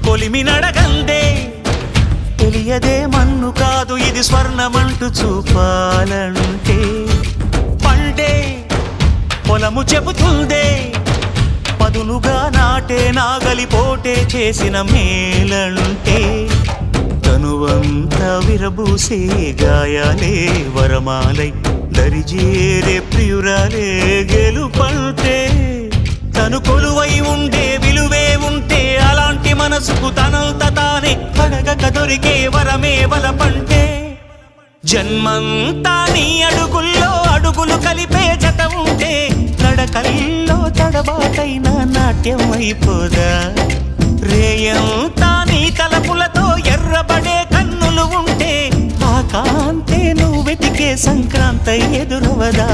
కొలిమి నడగందే తెలియదే మన్ను కాదు ఇది స్వర్ణమంటూ చూపాలంటే పండే పొలము చెబుతుందే పదునుగా నాటే నాగలిపోటే చేసిన మేలంటే తనువంతా విరబూసే గాయాలే వరమాలై దరిజేరే ప్రియురాలే గెలుపంటే తను కొలువై ఉండే విలువే ఉంటే అలాంటి మనసుకు తనంత తానే అడగక దొరికే వరమే వలపంటే జన్మంతా నీ అడుగుల్లో అడుగులు కలిపే జత ఉంటే నడకల్లో తడబాటైన నాట్యం అయిపోదా రేయంతా నీ తలపులతో ఎర్రబడే కన్నులు ఉంటే ఆ కాంతే నువ్వు వెతికే సంక్రాంతి ఎదురవదా